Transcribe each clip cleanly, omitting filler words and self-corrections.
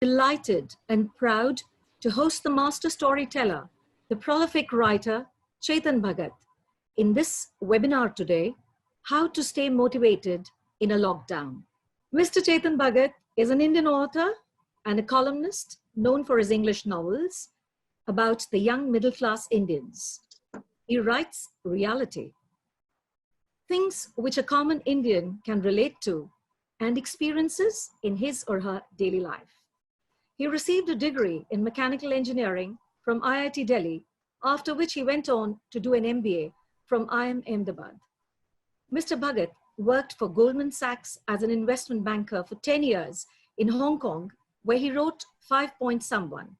delighted and proud to host the master storyteller, the prolific writer, Chetan Bhagat, in this webinar today, How to Stay Motivated in a Lockdown. Mr. Chetan Bhagat is an Indian author and a columnist known for his English novels about the young middle-class Indians. He writes reality, things which a common Indian can relate to and experiences in his or her daily life. He received a degree in mechanical engineering from IIT Delhi, after which he went on to do an MBA from IIM Ahmedabad. Mr. Bhagat worked for Goldman Sachs as an investment banker for 10 years in Hong Kong, where he wrote 5 Point Someone.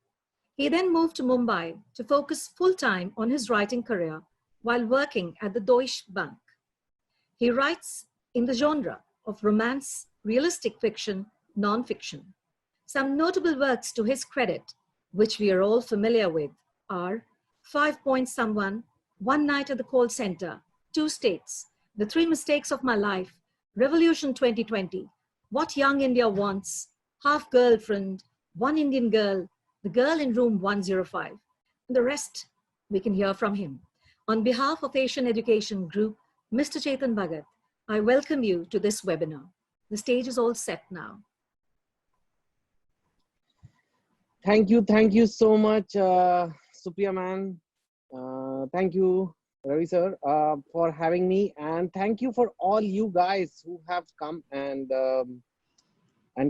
He then moved to Mumbai to focus full-time on his writing career while working at the Deutsche Bank. He writes in the genre of romance, realistic fiction, non-fiction. Some notable works to his credit, which we are all familiar with, are 5 Point Someone, One Night at the Call Center, Two States, The Three Mistakes of My Life, Revolution 2020, What Young India Wants, Half Girlfriend, One Indian Girl, The Girl in Room 105. And the rest we can hear from him. On behalf of Asian Education Group, Mr. Chetan Bhagat, I welcome you to this webinar. The stage is all set now. Thank you so much, Supriya ma'am. Thank you, Ravi sir, for having me, and thank you for all you guys who have come and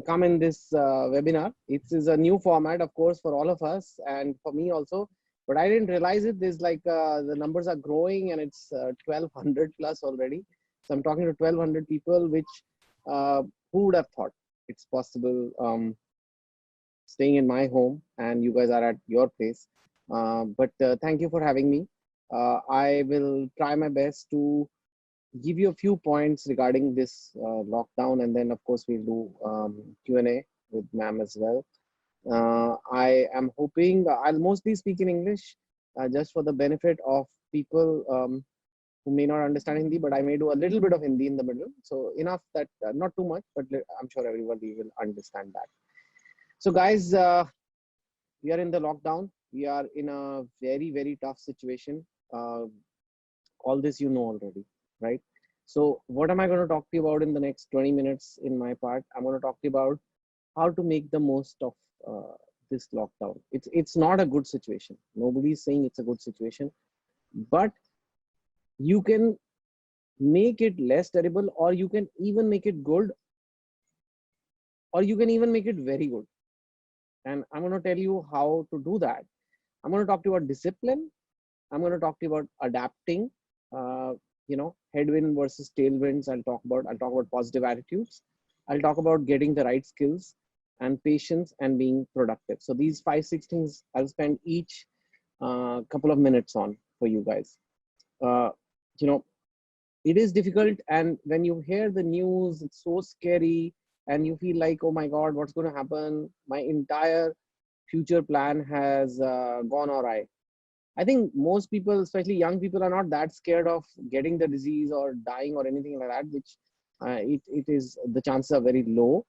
come in this webinar. It is a new format, of course, for all of us and for me also. But I didn't realize it. There's like the numbers are growing, and it's 1,200 plus already. So I'm talking to 1,200 people, which who would have thought it's possible? Staying in my home and you guys are at your place. But thank you for having me. I will try my best to give you a few points regarding this lockdown, and then of course we'll do Q&A with ma'am as well. I am hoping I'll mostly speak in English just for the benefit of people who may not understand Hindi, but I may do a little bit of Hindi in the middle. So enough that not too much, but I'm sure everybody will understand that. So guys, we are in the lockdown. We are in a very, very tough situation. All this you know already, right? So what am I going to talk to you about in the next 20 minutes in my part? I'm going to talk to you about how to make the most of this lockdown. It's not a good situation. Nobody's saying it's a good situation, but you can make it less terrible, or you can even make it good, or you can even make it very good. And I'm going to tell you how to do that. I'm going to talk to you about discipline. I'm going to talk to you about adapting, headwind versus tailwinds. I'll talk about positive attitudes. I'll talk about getting the right skills and patience and being productive. So these 5-6 things I'll spend each couple of minutes on for you guys. It is difficult, and when you hear the news, it's so scary. And you feel like, oh my God, what's going to happen? My entire future plan has gone awry. I think most people, especially young people, are not that scared of getting the disease or dying or anything like that, which it is, the chances are very low.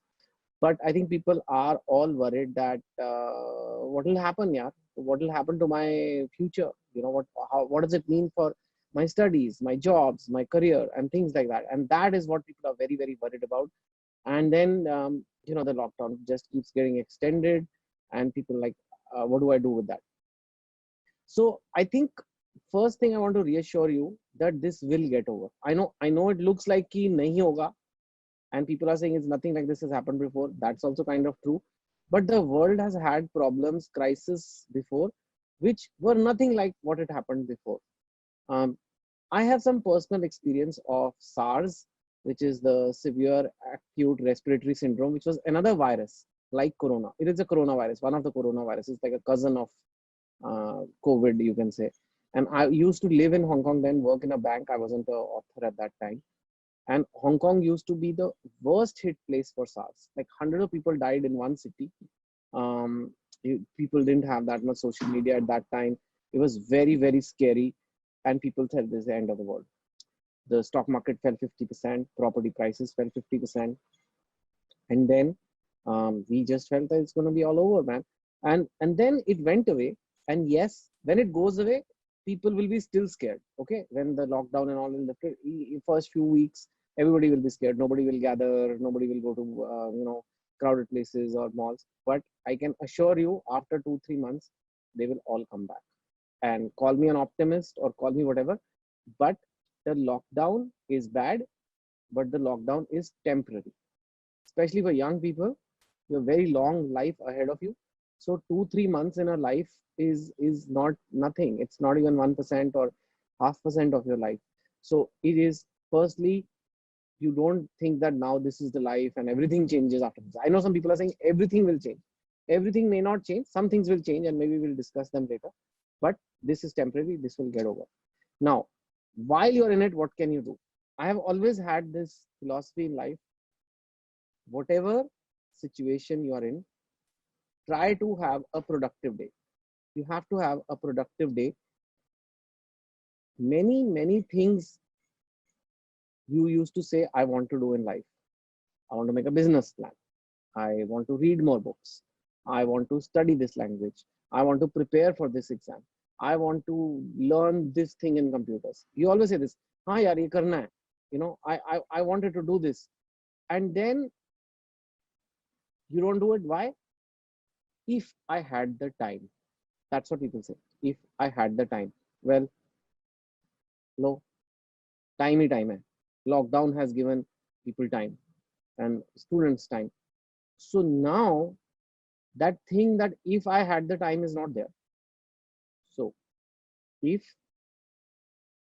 But I think people are all worried that what will happen, yeah? What will happen to my future? What does it mean for my studies, my jobs, my career, and things like that? And that is what people are very, very worried about. And then, the lockdown just keeps getting extended, and people like, what do I do with that? So I think first thing I want to reassure you that this will get over. I know it looks like ki nahi hoga, and people are saying it's nothing like this has happened before. That's also kind of true. But the world has had problems, crisis before, which were nothing like what had happened before. I have some personal experience of SARS, which is the severe acute respiratory syndrome, which was another virus like corona. It is a coronavirus, one of the coronaviruses, like a cousin of COVID, you can say. And I used to live in Hong Kong, then work in a bank. I wasn't an author at that time. And Hong Kong used to be the worst hit place for SARS. Like hundreds of people died in one city. People didn't have that much social media at that time. It was very, very scary. And people said this is the end of the world. The stock market fell 50%, property prices fell 50%. And then We just felt that it's going to be all over, man. And then it went away. And yes, when it goes away, people will be still scared. Okay, when the lockdown and all in the first few weeks, everybody will be scared. Nobody will gather. Nobody will go to crowded places or malls. But I can assure you, after 2 3 months, they will all come back. And call me an optimist or call me whatever, but the lockdown is bad, but the lockdown is temporary, especially for young people. You have very long life ahead of you. So 2 3 months in a life is not nothing. It's not even 1% or half% of your life. So it is, firstly, you don't think that now this is the life and everything changes after this. I know some people are saying everything will change. Everything may not change. Some things will change, and maybe we'll discuss them later. But this is temporary. This will get over. Now, while you're in it, what can you do? I have always had this philosophy in life. Whatever situation you are in, try to have a productive day. You have to have a productive day. Many things you used to say, I want to do in life. I want to make a business plan. I want to read more books. I want to study this language. I want to prepare for this exam. I want to learn this thing in computers. You always say this, हाँ यार ये करना है. I wanted to do this. And then you don't do it. Why? If I had the time. That's what people say. If I had the time. Well, no, time he time hai. Lockdown has given people time and students time. So now that thing that if I had the time is not there. So if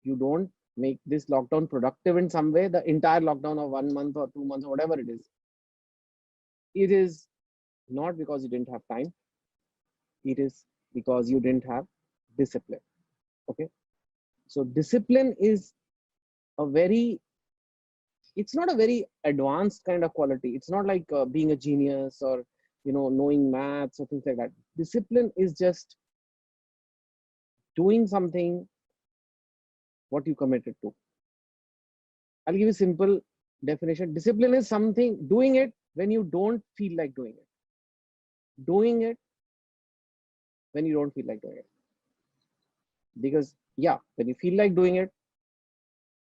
you don't make this lockdown productive in some way, the entire lockdown of 1 month or 2 months or whatever it is not because you didn't have time. It is because you didn't have discipline. Okay. So discipline is it's not a very advanced kind of quality. It's not like being a genius or, knowing maths or things like that. Discipline is just doing something what you committed to. I'll give you a simple definition. Discipline is something, doing it when you don't feel like doing it. Doing it when you don't feel like doing it. Because, yeah, when you feel like doing it,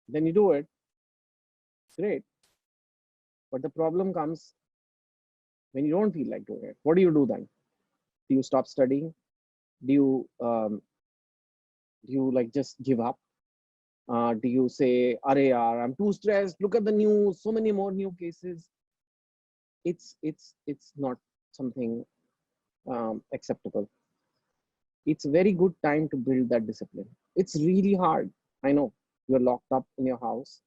then you do it. Great. But the problem comes when you don't feel like doing it. What do you do then? Do you stop studying? Do you like just give up? Do you say, "Arey yaar, I'm too stressed. Look at the news. So many more new cases." It's not something acceptable. It's a very good time to build that discipline. It's really hard. I know you're locked up in your house,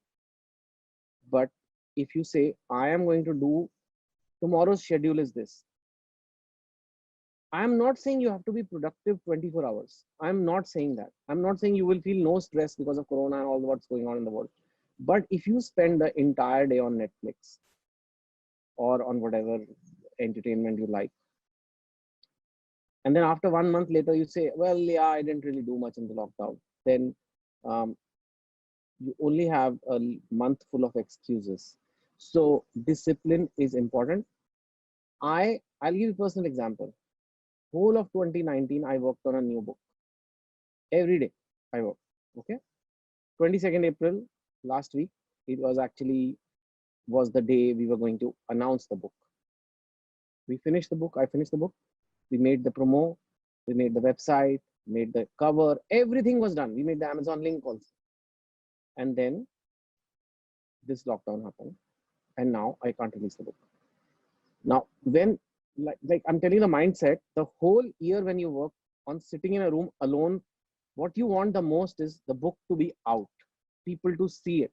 but if you say, I am going to do, tomorrow's schedule is this. I am not saying you have to be productive 24 hours. I'm not saying that. I'm not saying you will feel no stress because of Corona and all what's going on in the world. But if you spend the entire day on Netflix or on whatever entertainment you like, and then after 1 month later you say, well, yeah, I didn't really do much in the lockdown, then you only have a month full of excuses. So discipline is important. I'll give you a personal example. Whole of 2019, I worked on a new book. Every day I worked. Okay. 22nd April last week, it was the day we were going to announce the book. We finished the book. I finished the book. We made the promo. We made the website, made the cover. Everything was done. We made the Amazon link also. And then this lockdown happened. And now I can't release the book. Now, when, like I'm telling you the mindset, the whole year when you work on sitting in a room alone, what you want the most is the book to be out, people to see it,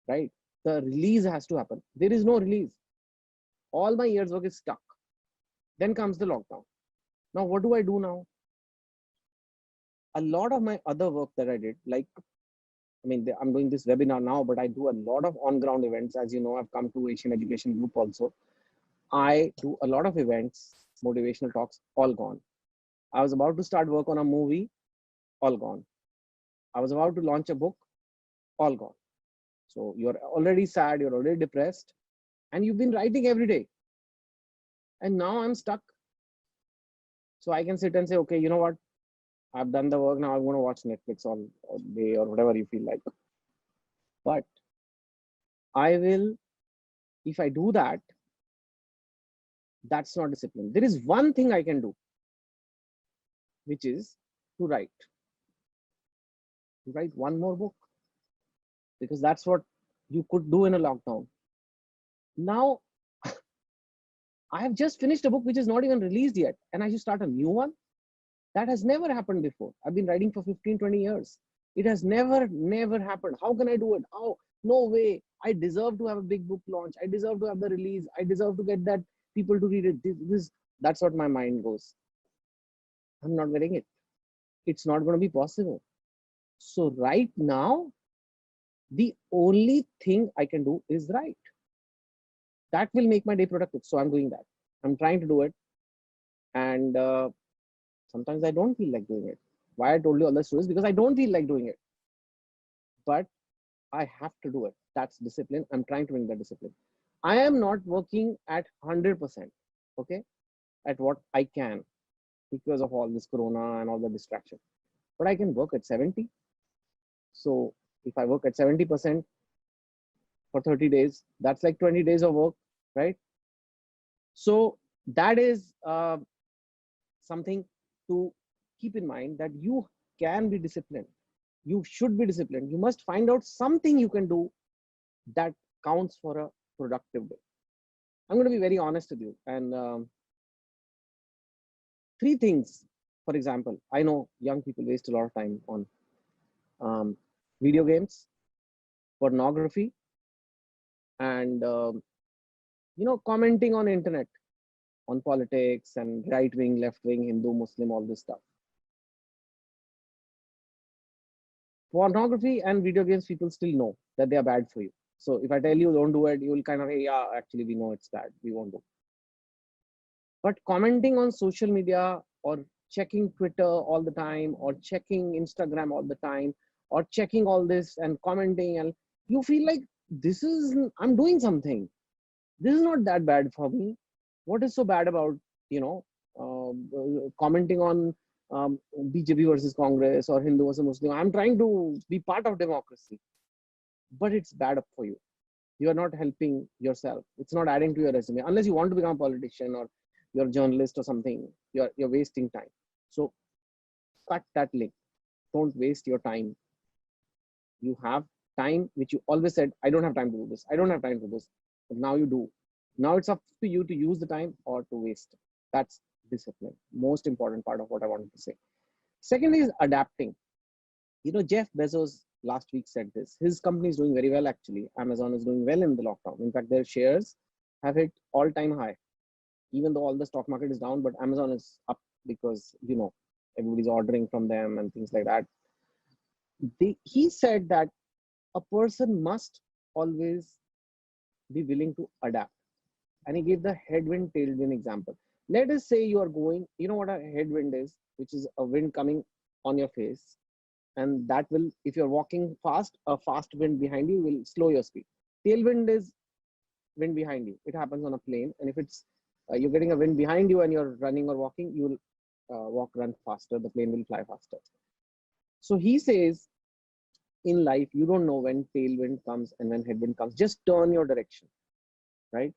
right? The release has to happen. There is no release. All my year's work is stuck. Then comes the lockdown. Now, what do I do now? A lot of my other work that I did, like, I mean, I'm doing this webinar now, but I do a lot of on-ground events. As you know, I've come to Asian Education Group also. I do a lot of events, motivational talks, all gone. I was about to start work on a movie, all gone. I was about to launch a book, all gone. So you're already sad, you're already depressed, and you've been writing every day. And now I'm stuck. So I can sit and say, okay, you know what? I've done the work. Now I'm going to watch Netflix all day or whatever you feel like. But I will, if I do that, that's not discipline. There is one thing I can do, which is to write one more book, because that's what you could do in a lockdown. Now, I have just finished a book which is not even released yet, and I should start a new one. That has never happened before. I've been writing for 15, 20 years. It has never happened. How can I do it? Oh, no way. I deserve to have a big book launch. I deserve to have the release. I deserve to get that people to read it. That's what my mind goes. I'm not getting it. It's not going to be possible. So right now, the only thing I can do is write. That will make my day productive. So I'm doing that. I'm trying to do it. And sometimes I don't feel like doing it. Why I told you all this is because I don't feel like doing it. But I have to do it. That's discipline. I'm trying to bring that discipline. I am not working at 100%, okay, at what I can because of all this corona and all the distraction. But I can work at 70. So if I work at 70% for 30 days, that's like 20 days of work, right? So that is something to keep in mind, that you can be disciplined. You should be disciplined. You must find out something you can do that counts for a productive day. I'm going to be very honest with you. And three things, for example, I know young people waste a lot of time on video games, pornography, and commenting on internet, on politics and right wing, left wing, Hindu, Muslim, all this stuff. Pornography and video games, people still know that they are bad for you. So if I tell you don't do it, you will kind of, hey, yeah, actually we know it's bad, we won't do. But commenting on social media, or checking Twitter all the time, or checking Instagram all the time, or checking all this and commenting, and you feel like I'm doing something. This is not that bad for me. What is so bad about, commenting on BJP versus Congress or Hindu versus Muslim? I'm trying to be part of democracy, but it's bad for you. You are not helping yourself. It's not adding to your resume. Unless you want to become a politician or you're a journalist or something, you're wasting time. So cut that link. Don't waste your time. You have time, which you always said, I don't have time to do this. I don't have time to do this. But now you do. Now it's up to you to use the time or to waste. That's discipline. Most important part of what I wanted to say. Second is adapting. Jeff Bezos last week said this. His company is doing very well, actually. Amazon is doing well in the lockdown. In fact, their shares have hit all-time high. Even though all the stock market is down, but Amazon is up because, everybody's ordering from them and things like that. He said that a person must always be willing to adapt. And he gave the headwind, tailwind example. Let us say you are going, you know what a headwind is, which is a wind coming on your face. And that will, if you're walking fast, a fast wind behind you will slow your speed. Tailwind is wind behind you. It happens on a plane. And if it's you're getting a wind behind you and you're running or walking, you will run faster. The plane will fly faster. So he says, in life, you don't know when tailwind comes and when headwind comes. Just turn your direction, right?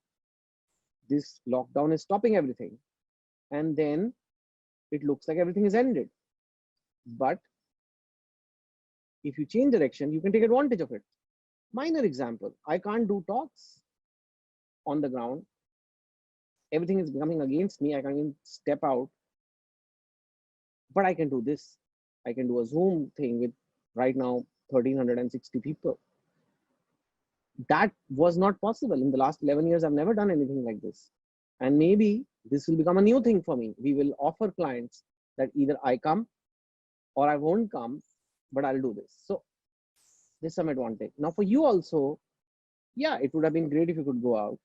This lockdown is stopping everything. And then it looks like everything is ended. But if you change direction, you can take advantage of it. Minor example, I can't do talks on the ground. Everything is becoming against me. I can't even step out. But I can do this. I can do a Zoom thing with right now 1,360 people. That was not possible. In the last 11 years, I've never done anything like this. And maybe this will become a new thing for me. We will offer clients that either I come or I won't come, but I'll do this. So there's some advantage. Now for you also, yeah, it would have been great if you could go out.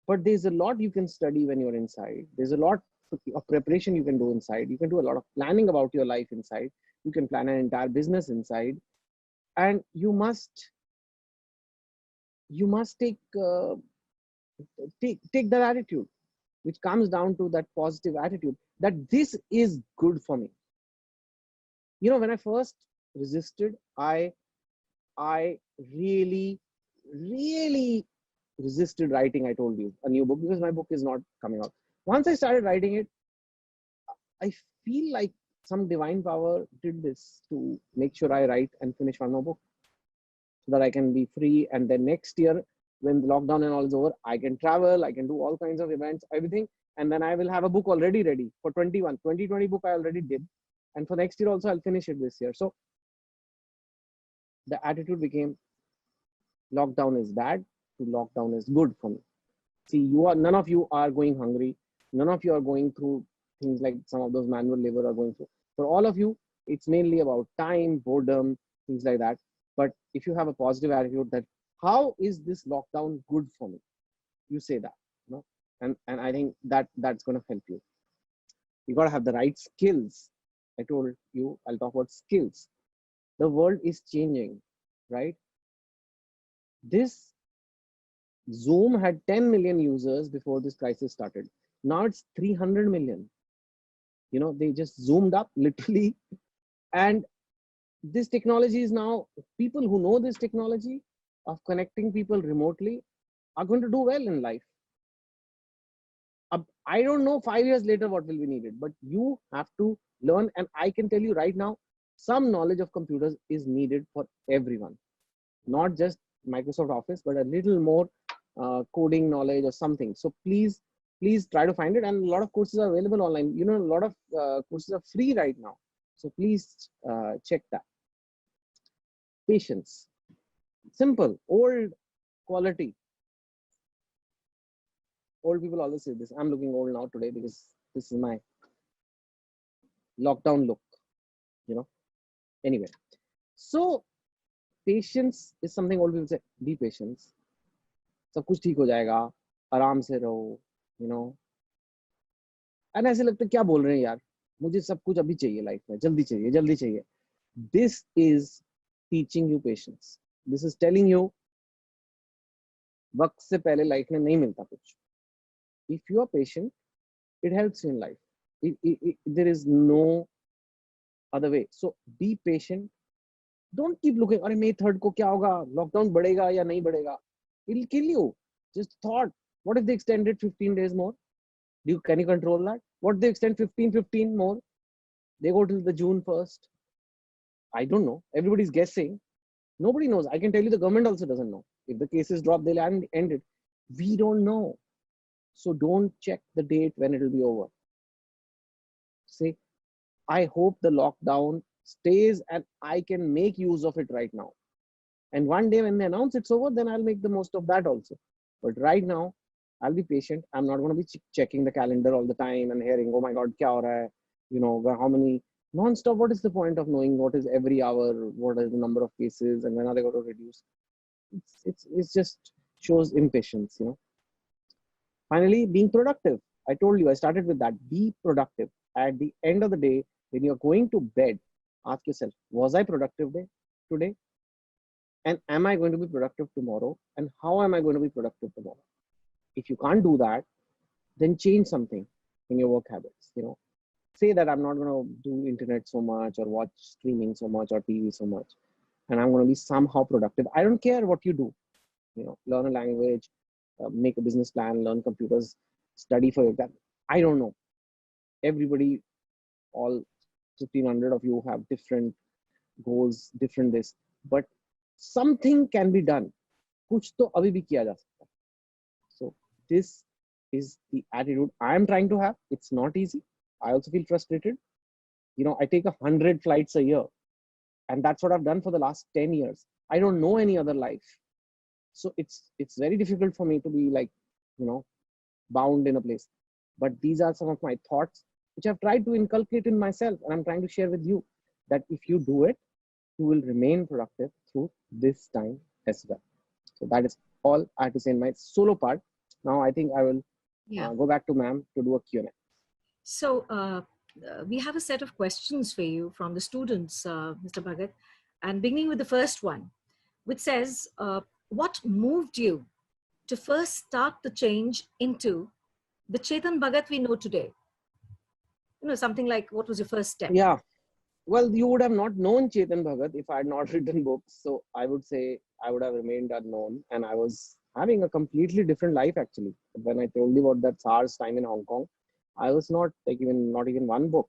But there's a lot you can study when you're inside. There's a lot of preparation you can do inside. You can do a lot of planning about your life inside. You can plan an entire business inside. And you must take that attitude. which comes down to that positive attitude that this is good for me. You know, when I first resisted, I really, really resisted writing, I told you, a new book, because my book is not coming out. Once I started writing it, I feel like some divine power did this to make sure I write and finish one more book so that I can be free. And then next year, when the lockdown and all is over, I can travel, I can do all kinds of events, everything. And then I will have a book already ready for 2020 book I already did. And for next year also, I'll finish it this year. So the attitude became lockdown is bad to lockdown is good for me. See, none of you are going hungry. None of you are going through things like some of those manual labor are going through. For all of you, it's mainly about time, boredom, things like that. But if you have a positive attitude that how is this lockdown good for me? You say that, you know, and I think that's going to help you. You got to have the right skills. I told you, I'll talk about skills. The world is changing, right? This Zoom had 10 million users before this crisis started. Now it's 300 million. You know, they just zoomed up literally. And this technology is now, people who know this technology of connecting people remotely are going to do well in life. I don't know 5 years later what will be needed, but you have to learn. And I can tell you right now, some knowledge of computers is needed for everyone, not just Microsoft Office, but a little more coding knowledge or something. So please try to find it. And a lot of courses are available online. You know, a lot of courses are free right now. So please check that. Patience, simple, old quality. Old people always say this. I'm looking old now today because this is my lockdown look, you know. Anyway, so patience is something old people say. Be patient. सब कुछ ठीक हो जाएगा, आराम से रहो, you know. And ऐसे लगता है क्या बोल रहे हैं यार, मुझे सब कुछ अभी चाहिए लाइफ में, जल्दी चाहिए, जल्दी चाहिए. This is teaching you patience. This is telling you वक्त से पहले लाइफ में नहीं मिलता कुछ. If you are patient, it helps you in life. There is no other way. So be patient. Don't keep looking, अरे May 3rd को क्या होगा, लॉकडाउन बढ़ेगा या नहीं बढ़ेगा. It'll kill you. Just thought, what if they extended 15 days more? Can you control that? What if they extend 15 more? They go till the June 1st. I don't know. Everybody's guessing. Nobody knows. I can tell you the government also doesn't know. If the cases drop, they'll end it. We don't know. So don't check the date when it will be over. Say, I hope the lockdown stays and I can make use of it right now. And one day when they announce it's over, then I'll make the most of that also. But right now, I'll be patient. I'm not going to be checking the calendar all the time and hearing, oh my God, kya ho raha hai? You know, how many non-stop. What is the point of knowing what is every hour, what is the number of cases, and when are they going to reduce? It's just shows impatience, you know. Finally, being productive. I told you, I started with that. Be productive. At the end of the day, when you're going to bed, ask yourself, was I productive today? And am I going to be productive tomorrow? And how am I going to be productive tomorrow? If you can't do that, then change something in your work habits. You know, say that I'm not going to do internet so much or watch streaming so much or TV so much, and I'm going to be somehow productive. I don't care what you do. You know, learn a language, make a business plan, learn computers, study for your exam. I don't know. Everybody, all 1,500 of you have different goals, different this, but something can be done. कुछ तो अभी भी किया जा सकता है. So this is the attitude I am trying to have. It's not easy. I also feel frustrated. You know, I take 100 flights a year, and that's what I've done for the last 10 years. I don't know any other life. So it's very difficult for me to be like, you know, bound in a place. But these are some of my thoughts, which I've tried to inculcate in myself, and I'm trying to share with you that if you do it, you will remain productive through this time as well. So that is all I have to say in my solo part. Now I think I will go back to ma'am to do a Q&A. So we have a set of questions for you from the students, Mr. Bhagat, and beginning with the first one, which says, what moved you to first start the change into the Chetan Bhagat we know today? Something like, what was your first step? Yeah. Well, you would have not known Chetan Bhagat if I had not written books. So I would say I would have remained unknown. And I was having a completely different life actually. When I told you about that SARS time in Hong Kong, I was not not even one book.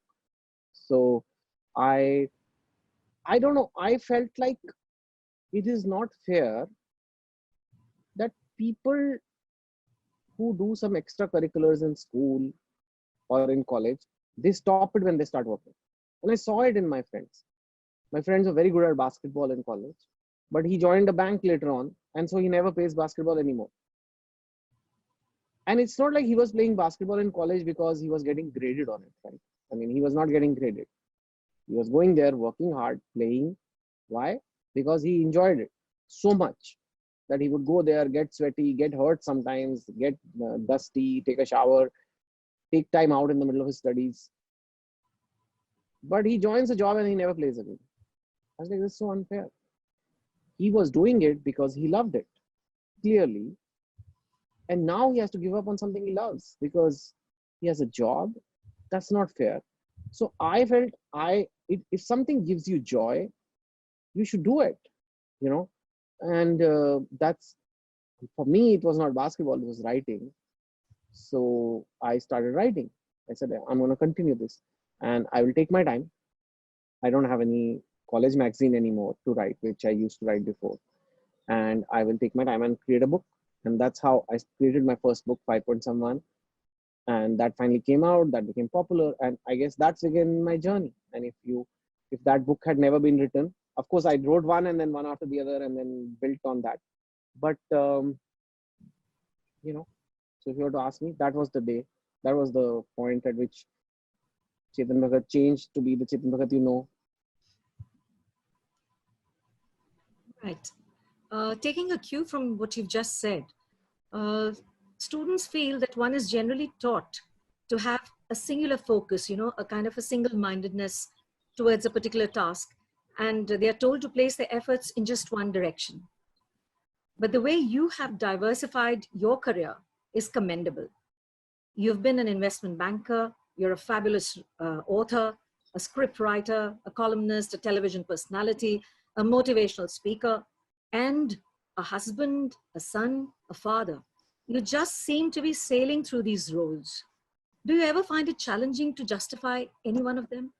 So I I don't know. I felt like it is not fair that people who do some extracurriculars in school or in college, they stop it when they start working. And I saw it in my friends. My friends are very good at basketball in college, but he joined a bank later on, and so he never plays basketball anymore. And it's not like he was playing basketball in college because he was getting graded on it, right? I mean, he was not getting graded. He was going there, working hard, playing. Why? Because he enjoyed it so much that he would go there, get sweaty, get hurt sometimes, get dusty, take a shower, take time out in the middle of his studies. But he joins a job and he never plays again. I was like, this is so unfair. He was doing it because he loved it, clearly. And now he has to give up on something he loves because he has a job. That's not fair. So I felt if something gives you joy, you should do it, you know. And that's, for me, it was not basketball, it was writing. So I started writing. I said, I'm going to continue this and I will take my time. I don't have any college magazine anymore to write, which I used to write before. And I will take my time and create a book. And that's how I created my first book, 5 Point Someone. And that finally came out, that became popular. And I guess that's again my journey. And if that book had never been written, of course, I wrote one and then one after the other and then built on that. But, so if you were to ask me, that was the day, that was the point at which Chetan Bhagat changed to be the Chetan Bhagat you know. Right. Taking a cue from what you've just said, students feel that one is generally taught to have a singular focus, a kind of a single-mindedness towards a particular task, and they are told to place their efforts in just one direction. But the way you have diversified your career is commendable. You've been an investment banker, you're a fabulous author, a script writer, a columnist, a television personality, a motivational speaker, and a husband, a son, a father. You just seem to be sailing through these roles. Do you ever find it challenging to justify any one of them?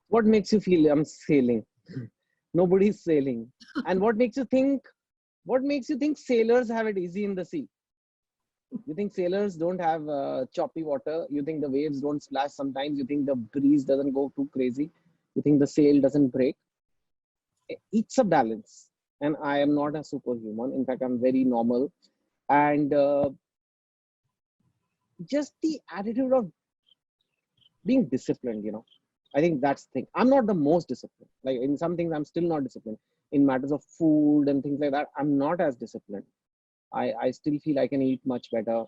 What makes you feel I'm sailing? Nobody's sailing. And what makes you think sailors have it easy in the sea? You think sailors don't have choppy water? You think the waves don't splash sometimes? You think the breeze doesn't go too crazy? You think the sail doesn't break? It's a balance. And I am not a superhuman. In fact, I'm very normal. And just the attitude of being disciplined, I think that's the thing. I'm not the most disciplined. Like in some things, I'm still not disciplined. In matters of food and things like that, I'm not as disciplined. I still feel I can eat much better.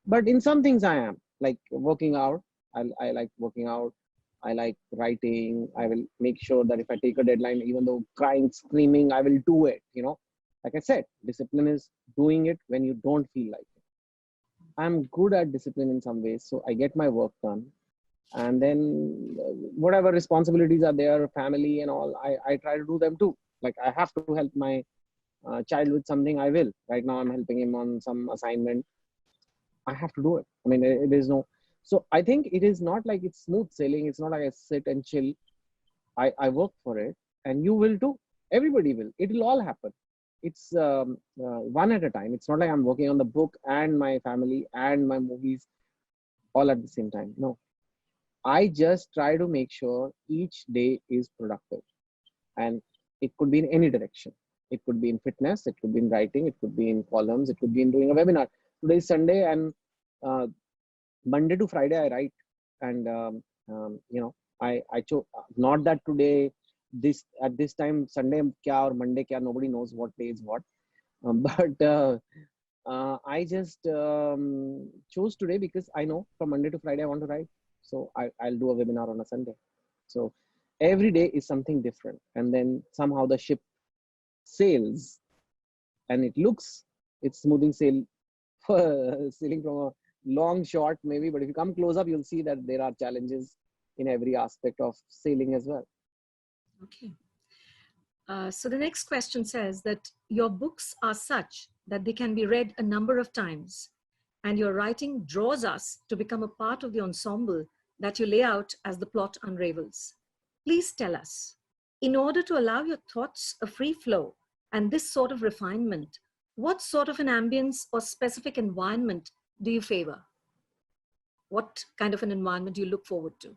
But in some things I am, like working out. I like working out. I like writing. I will make sure that if I take a deadline, even though crying, screaming, I will do it. Like I said, discipline is doing it when you don't feel like it. I'm good at discipline in some ways. So I get my work done. And then whatever responsibilities are there, family and all, I try to do them too. Like I have to help my child with something, I will. Right now, I'm helping him on some assignment. I have to do it. I mean, it is no. So I think it is not like it's smooth sailing. It's not like I sit and chill. I work for it, and you will too. Everybody will. It will all happen. It's one at a time. It's not like I'm working on the book and my family and my movies all at the same time. No, I just try to make sure each day is productive, and it could be in any direction. It could be in fitness, it could be in writing, it could be in columns, it could be in doing a webinar. Today is Sunday, and Monday to Friday I write, and I chose not that today this at this time Sunday kya or Monday kya, nobody knows what day is what, but I just chose today because I know from Monday to Friday I want to write, so I'll do a webinar on a Sunday. So every day is something different, and then somehow the ship sails, and it's smoothing sail, sailing from a long shot maybe, but if you come close up, you'll see that there are challenges in every aspect of sailing as well. Okay. So the next question says that your books are such that they can be read a number of times, and your writing draws us to become a part of the ensemble that you lay out as the plot unravels. Please tell us, in order to allow your thoughts a free flow and this sort of refinement, what sort of an ambience or specific environment do you favor? What kind of an environment do you look forward to?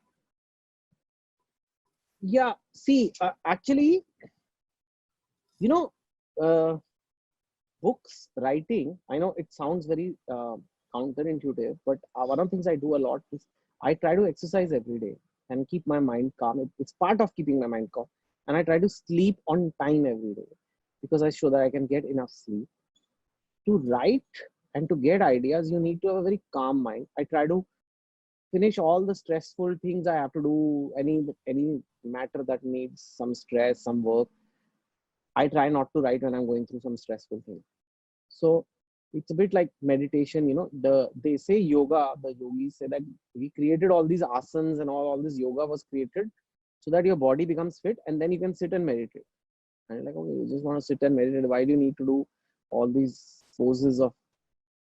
Yeah, see, actually, you know, books writing, I know it sounds very counterintuitive, but one of the things I do a lot is I try to exercise every day and keep my mind calm. It's part of keeping my mind calm. And I try to sleep on time every day because I show that I can get enough sleep. To write and to get ideas, you need to have a very calm mind. I try to finish all the stressful things I have to do, any matter that needs some stress, some work. I try not to write when I'm going through some stressful thing. So it's a bit like meditation, you know. They say yoga, the yogis say that we created all these asanas and all this yoga was created so that your body becomes fit and then you can sit and meditate. And you're like, okay, you just want to sit and meditate. Why do you need to do all these poses of,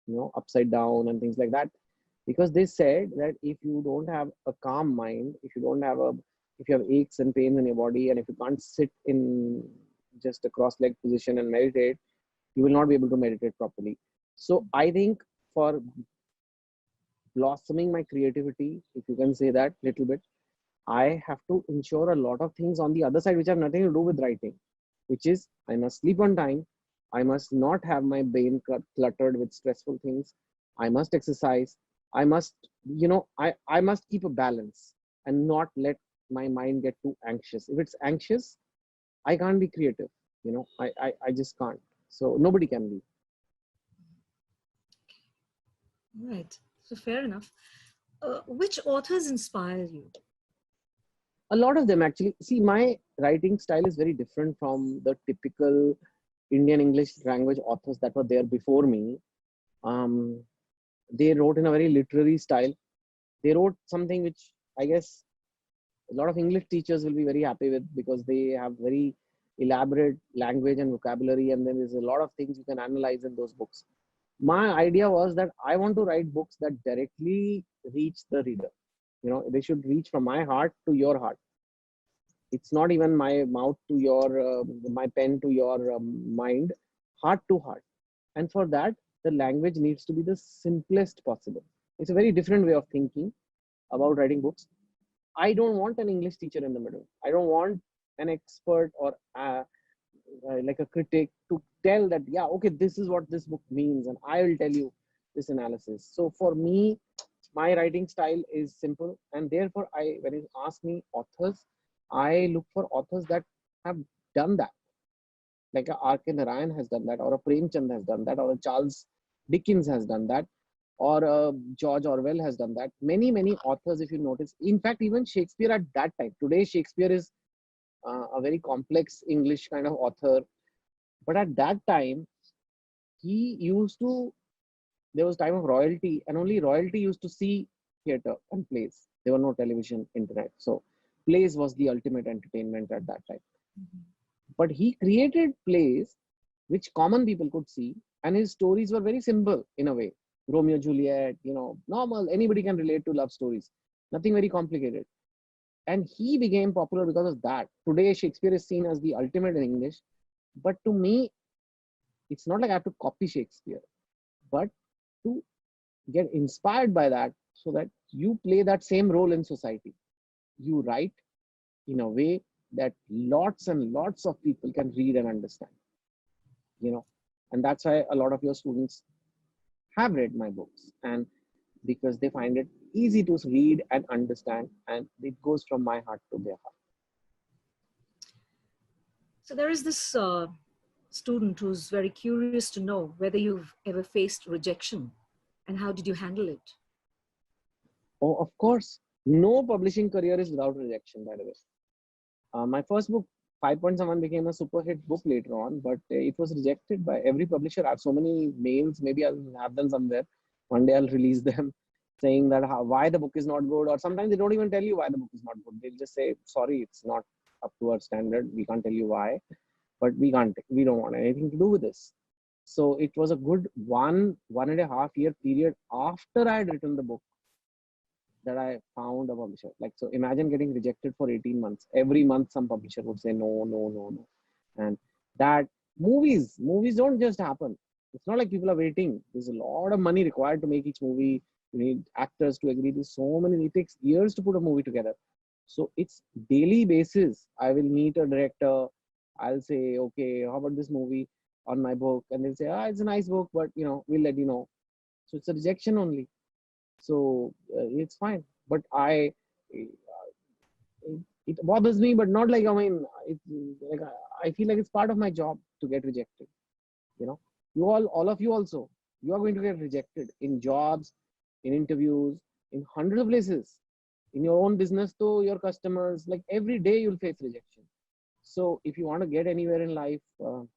you know, upside down and things like that? Because they said that if you don't have a calm mind, if you have aches and pains in your body, and if you can't sit in just a cross-leg position and meditate, you will not be able to meditate properly. So I think for blossoming my creativity, if you can say that little bit, I have to ensure a lot of things on the other side which have nothing to do with writing, which is I must sleep on time. I must not have my brain cluttered with stressful things. I must exercise. I must, you know, I must keep a balance and not let my mind get too anxious. If it's anxious, I can't be creative. You know, I just can't. So nobody can be. Right. So fair enough. Which authors inspire you? A lot of them actually. See, my writing style is very different from the typical Indian English language authors that were there before me. They wrote in a very literary style. They wrote something which I guess a lot of English teachers will be very happy with because they have very elaborate language and vocabulary, and then there's a lot of things you can analyze in those books. My idea was that I want to write books that directly reach the reader. You know, they should reach from my heart to your heart. It's not even my mouth to your, my pen to your mind, heart to heart. And for that, the language needs to be the simplest possible. It's a very different way of thinking about writing books. I don't want an English teacher in the middle. I don't want an expert or like a critic to tell that, yeah, okay, this is what this book means, and I will tell you this analysis. So for me, my writing style is simple, and therefore, when you ask me authors, I look for authors that have done that. Like a R.K. Narayan has done that, or a Premchand has done that, or a Charles Dickens has done that, or George Orwell has done that. Many authors, if you notice, in fact, even Shakespeare at that time. Today, Shakespeare is a very complex English kind of author, but at that time, he used to. There was time of royalty, and only royalty used to see theater and plays. There were no television, internet, so plays was the ultimate entertainment at that time. But he created plays which common people could see, and his stories were very simple in a way. Romeo, Juliet, you know, normal, anybody can relate to love stories, nothing very complicated. And he became popular because of that. Today, Shakespeare is seen as the ultimate in English, but to me, it's not like I have to copy Shakespeare, but to get inspired by that so that you play that same role in society. You write in a way that lots and lots of people can read and understand, you know. And that's why a lot of your students have read my books, and because they find it easy to read and understand, and it goes from my heart to their heart. So there is this student who's very curious to know whether you've ever faced rejection and how did you handle it? Oh, of course, no publishing career is without rejection, by the way. My first book, 5.7, became a super hit book later on, but it was rejected by every publisher. I have so many mails, maybe I'll have them somewhere. One day I'll release them saying that why the book is not good, or sometimes they don't even tell you why the book is not good. They'll just say, sorry, it's not up to our standard. We can't tell you why, but we don't want anything to do with this. So it was a good 1.5 year period after I had written the book that I found a publisher. Like, so imagine getting rejected for 18 months. Every month, some publisher would say no, no, no, no. And that movies don't just happen. It's not like people are waiting. There's a lot of money required to make each movie. You need actors to agree. There's so many, it takes years to put a movie together. So it's daily basis. I will meet a director. I'll say, okay, how about this movie on my book? And they'll say, it's a nice book, but we'll let you know. So it's a rejection only. So it's fine. But it bothers me, but not like, like I feel like it's part of my job to get rejected. You all of you also, you are going to get rejected in jobs, in interviews, in hundreds of places, in your own business, to your customers, like every day you'll face rejection. So if you want to get anywhere in life, you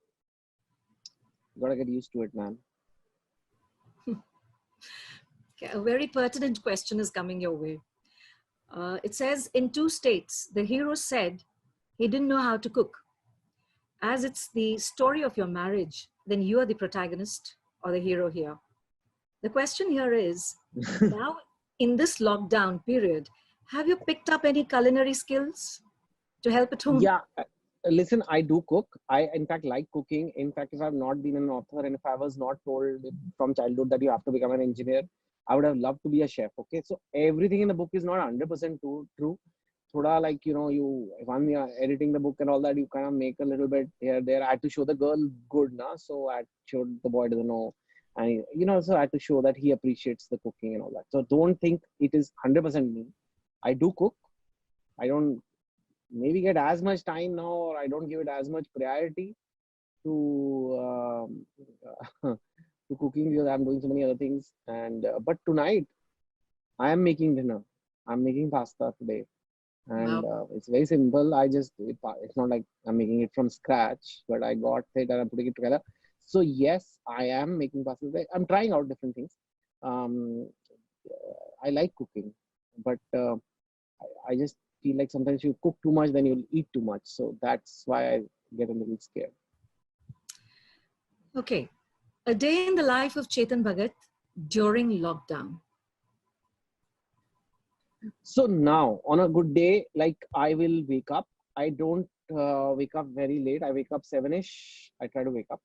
gotta get used to it, man. Okay, a very pertinent question is coming your way. It says, in 2 states, the hero said he didn't know how to cook. As it's the story of your marriage, then you are the protagonist or the hero here. The question here is, now in this lockdown period, have you picked up any culinary skills to help at home? Yeah, listen, I do cook. I, in fact, like cooking. In fact, if I've not been an author and if I was not told from childhood that you have to become an engineer, I would have loved to be a chef. Okay, so everything in the book is not 100% true. Thoda, like, when you're editing the book and all that, you kind of make a little bit here, there. I had to show the girl good, na? So I showed the boy doesn't know. And, so I had to show that he appreciates the cooking and all that. So don't think it is 100% me. I do cook. I don't maybe get as much time now, or I don't give it as much priority to to cooking because I'm doing so many other things. And but tonight I am making dinner. I'm making pasta today, and Wow. it's very simple. It's not like I'm making it from scratch, but I got it and I'm putting it together. So yes, I am making pasta today. I'm trying out different things. Um, I like cooking, but I just feel like sometimes you cook too much, then you'll eat too much. So that's why I get a little scared. Okay. A day in the life of Chetan Bhagat during lockdown. So now, on a good day, like I will wake up. I don't wake up very late. I wake up 7ish. I try to wake up.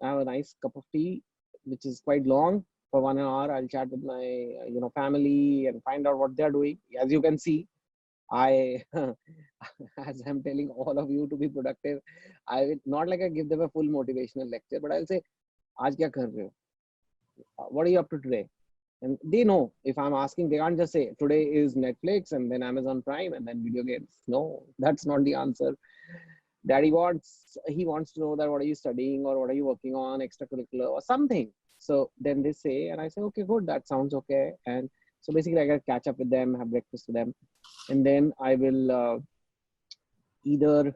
I have a nice cup of tea, which is quite long. For 1 hour, I'll chat with my family and find out what they're doing. As you can see, I, as I'm telling all of you to be productive, I will not like I give them a full motivational lecture, but I'll say, "Aaj kya kar rahe ho? What are you up to today?" And they know if I'm asking, they can't just say today is Netflix and then Amazon Prime and then video games. No, that's not the answer. Daddy he wants to know that what are you studying or what are you working on, extracurricular or something. So then they say, and I say, okay, good, that sounds okay. And so basically I got to catch up with them, have breakfast with them. And then I will either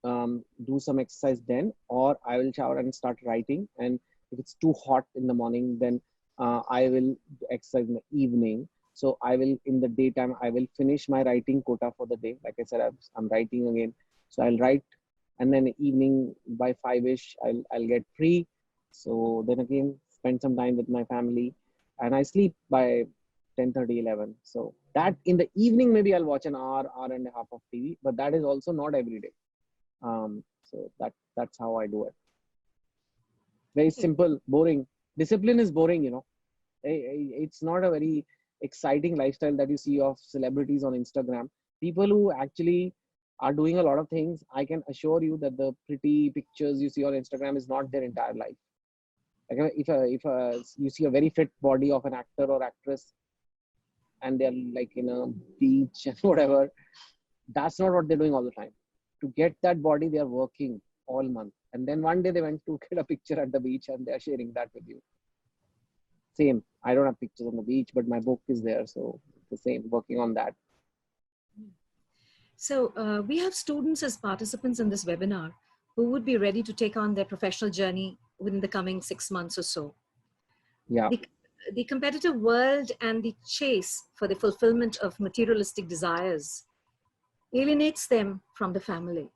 do some exercise then, or I will shower and start writing. And if it's too hot in the morning, then I will exercise in the evening. So I will, in the daytime, I will finish my writing quota for the day. Like I said, I'm writing again. So I'll write, and then evening by 5ish, I'll get free. So then again, spend some time with my family, and I sleep by 10:30, 11. So that in the evening, maybe I'll watch an hour and a half of TV, but that is also not every day. So that's how I do it. Very simple, boring. Discipline is boring, It's not a very exciting lifestyle that you see of celebrities on Instagram. People who actually are doing a lot of things, I can assure you that the pretty pictures you see on Instagram is not their entire life. Like if you see a very fit body of an actor or actress, and they're like in a beach and whatever, that's not what they're doing all the time. To get that body, they are working all month. And then one day they went to get a picture at the beach and they're sharing that with you. Same. I don't have pictures on the beach, but my book is there. So it's the same, working on that. So we have students as participants in this webinar who would be ready to take on their professional journey within the coming 6 months or so. Yeah. the competitive world and the chase for the fulfillment of materialistic desires alienates them from the family.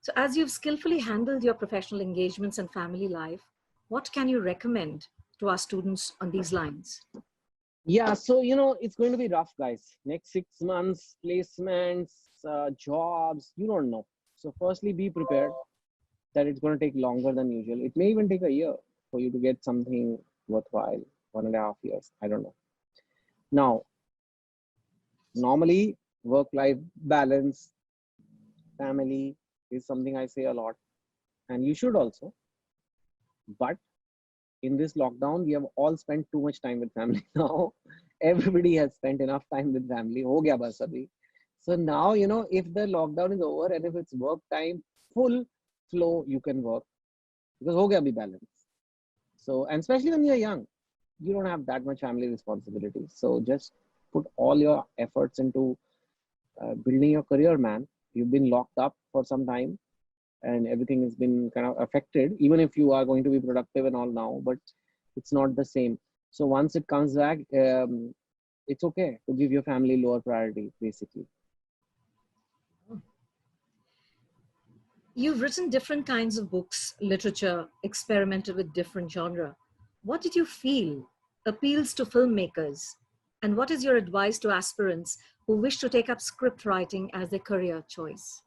So, as you've skillfully handled your professional engagements and family life, what can you recommend to our students on these lines? Yeah, so it's going to be rough, guys. Next 6 months, placements, jobs, you don't know. So, firstly, be prepared that it's going to take longer than usual. It may even take a year for you to get something worthwhile, 1.5 years. I don't know. Now, normally, work-life balance, family is something I say a lot, and you should also. But in this lockdown, we have all spent too much time with family now. Everybody has spent enough time with family. Ho gaya bas abhi. So now, if the lockdown is over and if it's work time, full flow, you can work because ho gaya abhi balance. So, and especially when you're young, you don't have that much family responsibility. So just put all your efforts into building your career, man. You've been locked up for some time and everything has been kind of affected, even if you are going to be productive and all now, but it's not the same. So once it comes back, it's okay to give your family lower priority, basically. You've written different kinds of books, literature, experimented with different genre. What did you feel appeals to filmmakers? And what is your advice to aspirants who wish to take up script writing as their career choice?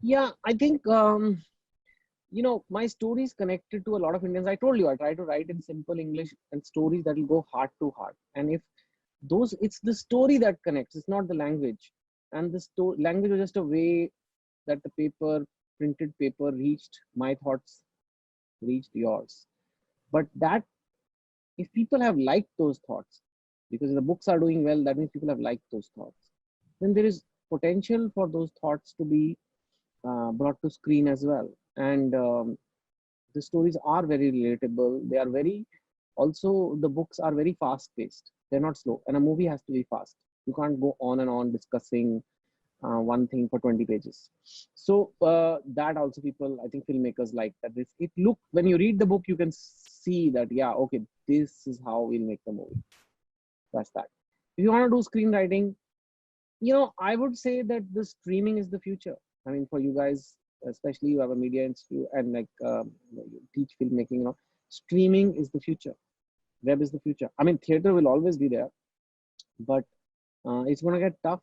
Yeah, I think, my story is connected to a lot of Indians. I told you, I try to write in simple English and stories that will go heart to heart. And if it's the story that connects, it's not the language. And the language is just a way that the printed paper reached my thoughts, reached yours. But that, if people have liked those thoughts, because the books are doing well, that means people have liked those thoughts. Then there is potential for those thoughts to be brought to screen as well. And the stories are very relatable. They are also the books are very fast paced. They're not slow. And a movie has to be fast. You can't go on and on discussing one thing for 20 pages. So that also people, I think filmmakers like that. When you read the book, you can see that, yeah, okay, this is how we'll make the movie. That's that. If you want to do screenwriting, I would say that the streaming is the future. I mean, for you guys, especially you have a media institute and you teach filmmaking, streaming is the future. Web is the future. I mean, theater will always be there, but it's going to get tough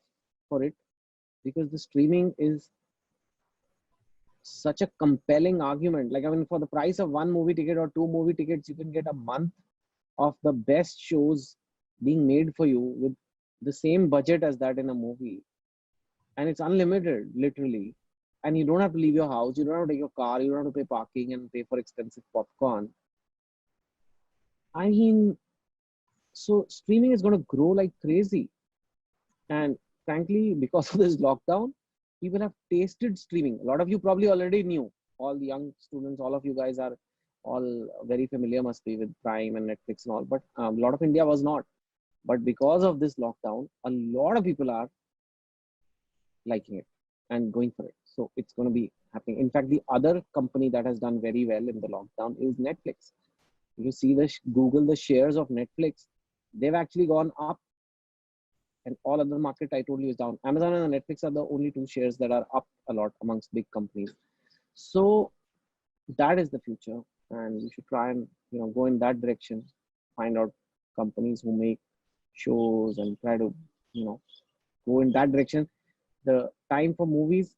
for it because the streaming is such a compelling argument. Like, I mean, for the price of one movie ticket or two movie tickets, you can get a month of the best shows being made for you with the same budget as that in a movie. And it's unlimited, literally. And you don't have to leave your house. You don't have to take your car. You don't have to pay parking and pay for expensive popcorn. I mean, so streaming is going to grow like crazy. And frankly, because of this lockdown, people have tasted streaming. A lot of you probably already knew. All the young students, all of you guys are all very familiar, must be, with Prime and Netflix and all. But a lot of India was not. But because of this lockdown, a lot of people are liking it and going for it. So it's going to be happening. In fact, the other company that has done very well in the lockdown is Netflix. If you see the shares of Netflix, they've actually gone up, and all other market I told you is down. Amazon and Netflix are the only two shares that are up a lot amongst big companies. So that is the future, and you should try and go in that direction. Find out companies who make shows and try to go in that direction. The time for movies,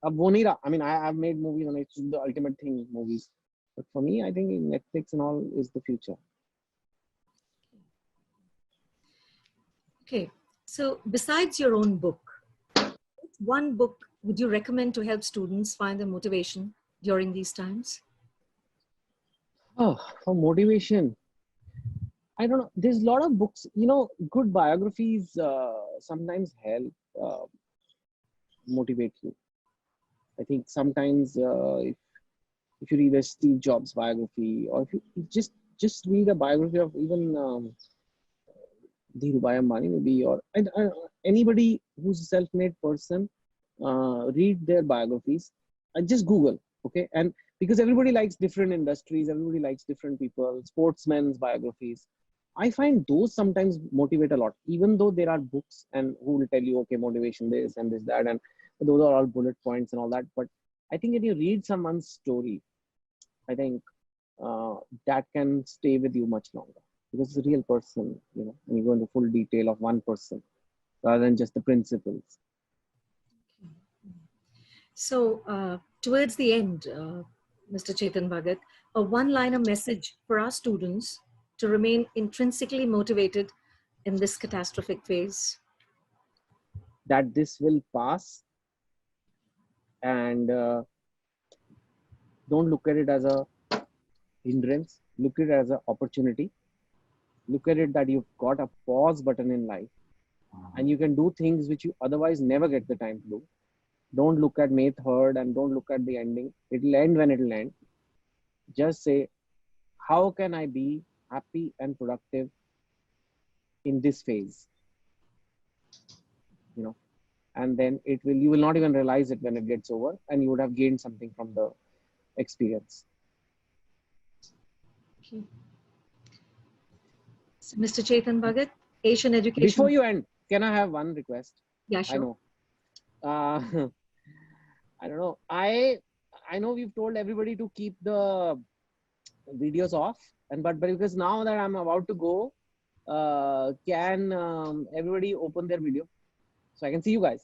I mean, I've made movies and it's the ultimate thing, movies. But for me, I think Netflix and all is the future. Okay, so besides your own book, what one book would you recommend to help students find their motivation during these times? Oh, for motivation, I don't know. There's a lot of books, good biographies sometimes help motivate you. I think sometimes if you read a Steve Jobs biography, or if you just read a biography of even Dhirubhai Ambani, maybe, or anybody who's a self-made person, read their biographies. Just Google, okay? And because everybody likes different industries, everybody likes different people, sportsmen's biographies. I find those sometimes motivate a lot, even though there are books and who will tell you, okay, motivation this and this, that, and those are all bullet points and all that. But I think when you read someone's story, I think that can stay with you much longer because it's a real person, you know, and you go into full detail of one person rather than just the principles. So towards the end, Mr. Chetan Bhagat, a one-liner message for our students to remain intrinsically motivated in this catastrophic phase. That this will pass, and don't look at it as a hindrance, look at it as an opportunity. Look at it that you've got a pause button in life and you can do things which you otherwise never get the time to do. Don't look at May 3rd and don't look at the ending. It'll end when it'll end. Just say, how can I be happy and productive in this phase? You know, and then you will not even realize it when it gets over, and you would have gained something from the experience. Okay. So, Mr. Chetan Bhagat, Asian Education. Before you end, can I have one request? Yeah, sure. I know. I don't know. I know we've told everybody to keep the videos off, but because now that I'm about to go, can everybody open their video so I can see you guys?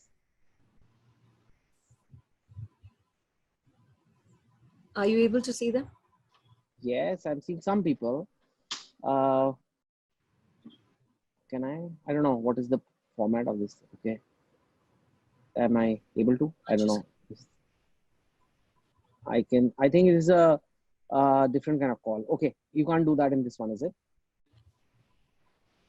Are you able to see them? Yes, I'm seeing some people. Can I? I don't know what is the format of this. Okay. Am I able to? I don't know. I think it is a different kind of call. Okay, you can't do that in this one, is it?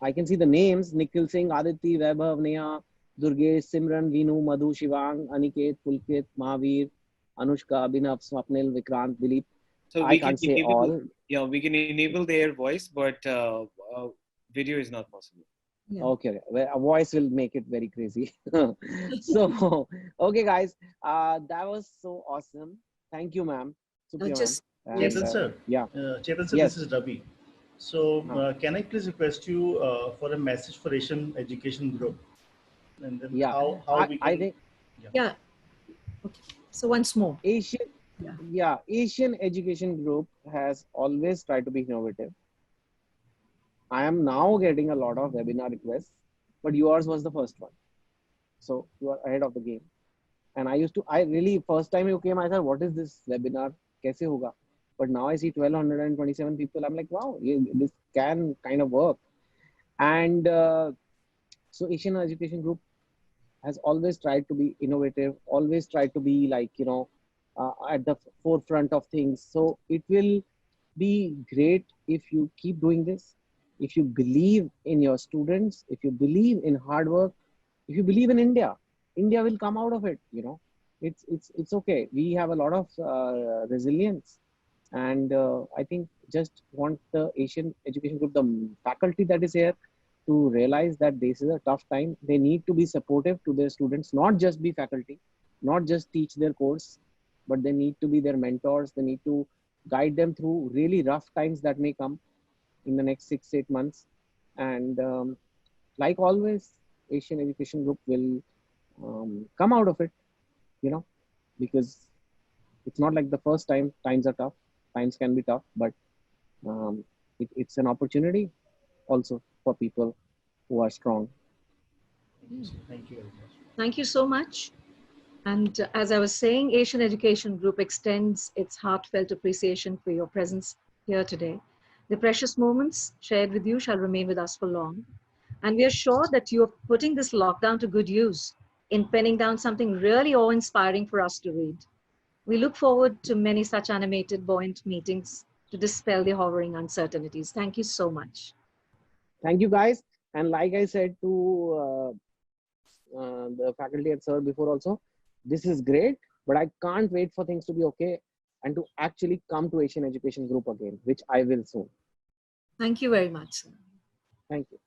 I can see the names: Nikhil Singh, Aditi, Vaibhav, Neha, Durgesh, Simran, Veenu, Madhu, Shivang, Aniket, Pulkit, Mahavir, Anushka, Abhinav, Swapnil, Vikrant, Dilip. So I can't say all. Yeah, we can enable their voice, but video is not possible. Yeah. Okay, well, a voice will make it very crazy. So, okay, guys, that was so awesome. Thank you, ma'am. Chetan sir. Yeah. Chetan sir, yes. This is Ravi. So, can I please request you for a message for Asian Education Group? And then how we can... I think. Yeah. Okay. So once more. Asian Education Group has always tried to be innovative. I am now getting a lot of webinar requests, but yours was the first one. So you are ahead of the game. And first time you came, I said, what is this webinar? Kaise hoga? But now I see 1,227 people. I'm like, wow, this can kind of work. And so Asian Education Group has always tried to be innovative, always tried to be like, you know, at the forefront of things. So it will be great if you keep doing this. If you believe in your students, if you believe in hard work, if you believe in India, India will come out of it. You know, it's okay. We have a lot of resilience, and I think just want the Asian Education Group, the faculty that is here, to realize that this is a tough time. They need to be supportive to their students, not just be faculty, not just teach their course, but they need to be their mentors. They need to guide them through really rough times that may come in the next 6-8 months. And like always, Asian Education Group will come out of it, you know, because it's not like the first time. Times are tough. Times can be tough, but it's an opportunity also for people who are strong. Thank you very much. Thank you so much. And as I was saying, Asian Education Group extends its heartfelt appreciation for your presence here today. The precious moments shared with you shall remain with us for long. And we are sure that you are putting this lockdown to good use in penning down something really awe-inspiring for us to read. We look forward to many such animated, buoyant meetings to dispel the hovering uncertainties. Thank you so much. Thank you, guys. And like I said to the faculty at SIR before also, this is great, but I can't wait for things to be okay and to actually come to Asian Education Group again, which I will soon. Thank you very much, sir. Thank you.